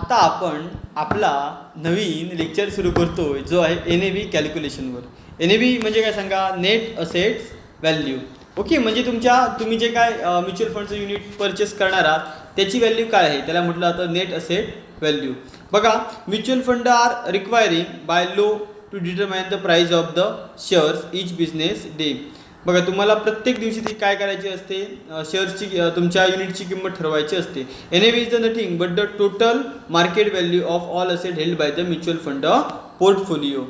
आत्ता आपण आपला नवीन लेक्चर सुरू करतोय जो आहे NAV कॅल्क्युलेशनवर. NAV म्हणजे काय सांगा, नेट असेट्स व्हॅल्यू. ओके, म्हणजे तुम्ही जे काय म्युच्युअल फंडचं युनिट परचेस करणार आहात त्याची व्हॅल्यू काय आहे त्याला म्हटलं जातं नेट असेट व्हॅल्यू. बघा, mutual fund are requiring by law to determine the price of the shares each business day. बघा, तुम्हाला प्रत्येक दिवशी ती काय करायची असते, शेअर्सची तुमच्या युनिटची किंमत ठरवायची असते. NAV is the nothing but the total market value of all asset held by the mutual fund portfolio.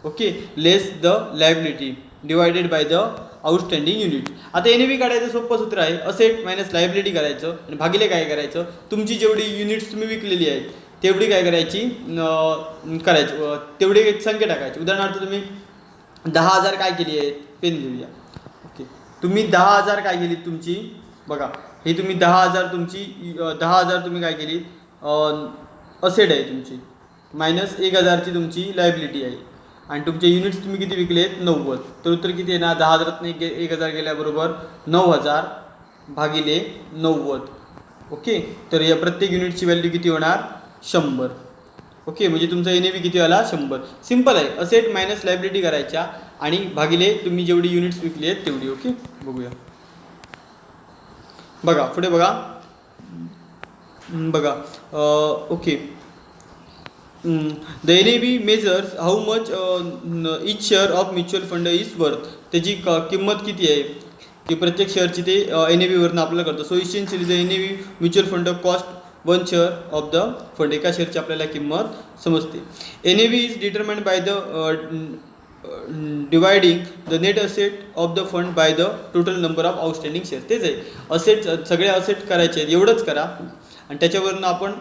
Okay, less the liability divided by the outstanding unit. आता NAV काढायचं सोपं सूत्र आहे, असेट मायनस लायबिलिटी करायचं आणि भागिले काय करायचं, तुमची जेवढी युनिट्स तुम्ही विकलेली आहेत तेवढी काय करायची तेवढी संख्या टाकायची. उदाहरणार्थ तुम्ही 10,000 काय केली आहेत, पेन घेऊया. ओके, तुम्ही 10,000 काय केली तुमची, बघा हे तुम्ही 10,000 तुम्ही काय केली असेट आहे तुमची, मायनस 1,000ची तुमची लायबिलिटी आहे आणि तुमचे युनिट्स तुम्ही किती विकले आहेत 90. तर उत्तर किती आहे ना, 10,000 1,000 गेल्याबरोबर 9,000 भागिले 90. ओके, तर या प्रत्येक युनिटची व्हॅल्यू किती होणार 100. ओके, म्हणजे तुमचा NAV किती आला 100. सिंपल आहे, असेट मायनस लायबिलिटी करायच्या आणि भागिले तुम्ही जेवढी युनिट्स विकली आहेत तेवढी. ओके, बघूया. बघा पुढे बघा. Okay, the NAV measures how much each share of mutual fund is worth. त्याची किंमत किती आहे की प्रत्येक शेअरची ते NAV वरनं आपल्याला करतो. So essentially the NAV mutual fund cost 1 share of the fund. एका शेअरची आपल्याला किंमत समजते. NAV is determined by the dividing the net asset of the fund by the total number of outstanding share. तेच आहे, असेट सगळे asset करायचे आहेत एवढंच करा आणि त्याच्यावरनं आपण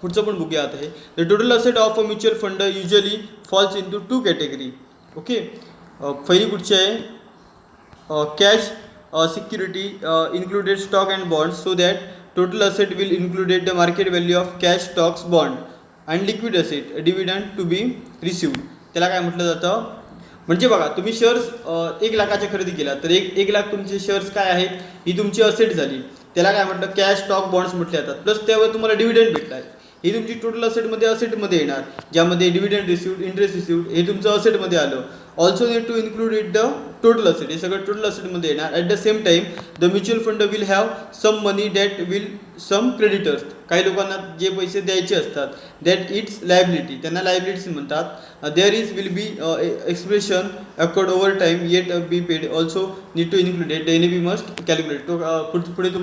पुढचं पण बघूया. आता हे the total asset of a mutual fund usually falls into 2 category. Okay, पहिली कुठची आहे, cash security included stock and bond. So that total asset will included the market value of cash, stocks, bond and liquid asset dividend to be received. त्याला काय म्हटलं जातं, म्हणजे बघा तुम्ही शेअर्स 1 लाखाच्या खरेदी केला तर 1 लाख तुमचे शेअर्स काय आहेत, ही तुमची असेट झाली. त्याला काय म्हटलं, कॅश, स्टॉक, बॉन्ड्स म्हटले जातात. प्लस त्यावर तुम्हाला डिव्हिडंड भेटला आहे, ही तुमची टोटल असेटमध्ये येणार, ज्यामध्ये डिव्हिडंड रिसिव्ड, इंटरेस्ट रिसिव्ड हे तुमचं असेटमध्ये आलं. Also need to include it the total asset, हे सगळं टोटल असेटमध्ये येणार. At the same time the mutual fund will have some money that will some creditors. काही लोकांना जे पैसे द्यायचे असतात दॅट इट्स लायबिलिटी, त्यांना लायबिलिटीज म्हणतात. There is will be expression accord over time yet be paid. Also need to include it NAV must calculate.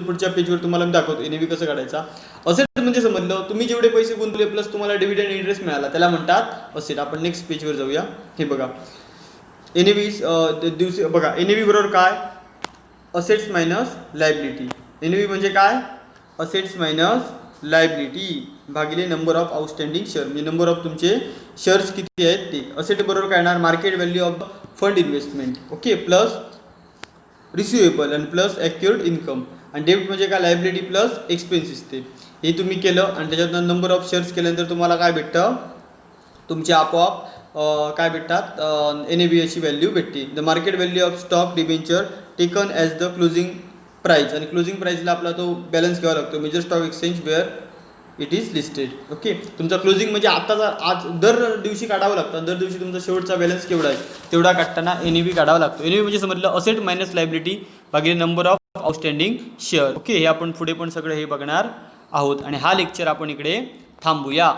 पुढच्या पेजवर तुम्हाला मी दाखवतो NAV कसं काढायचा. असेट म्हणजे समजलं, तुम्ही जेवढे पैसे गुंतवले प्लस तुम्हाला डिव्हिडंड इंटरेस्ट मिळाला त्याला म्हणतात असेट. आपण नेक्स्ट पेजवर जाऊया. हे बघा, NAV दिवशी बघा, NAV बरोबर काय, असेट्स मायनस लायबिलिटी. NAV म्हणजे काय, असेट्स मायनस लायबिलिटी भागिले नंबर ऑफ आउटस्टँडिंग शेअर, म्हणजे नंबर ऑफ तुमचे शेअर्स किती आहेत ते. असेट बरोबर काय येणार, market value of the fund investment. Okay, plus receivable आणि प्लस ॲक्युअर्ड इन्कम. आणि डेबिट म्हणजे काय, लायबिलिटी प्लस एक्सपेन्सेस. ते हे तुम्ही केलं आणि त्याच्यातनं नंबर ऑफ शेअर्स केल्यानंतर तुम्हाला काय भेटतं, तुमचे आपोआप काय भेटतात, NAV अशी व्हॅल्यू भेटते. The market value of stock debenture taken as the closing price. आणि क्लोजिंग प्राईसला आपला तो बॅलन्स घ्यावा लागतो, major stock exchange where it is listed. Okay, तुमचा क्लोजिंग म्हणजे आत्ताचा आज दर दिवशी काढावं लागतं. दर दिवशी तुमचा शेवटचा बॅलन्स केवढा आहे तेवढा काढताना NAV काढावा लागतो. NAV म्हणजे समजलं असेट मायनस लायबिलिटी भागिले number of outstanding share. Okay, हे आपण पुढे पण सगळं हे बघणार आहोत आणि हा लेक्चर आपण इकडे थांबूया.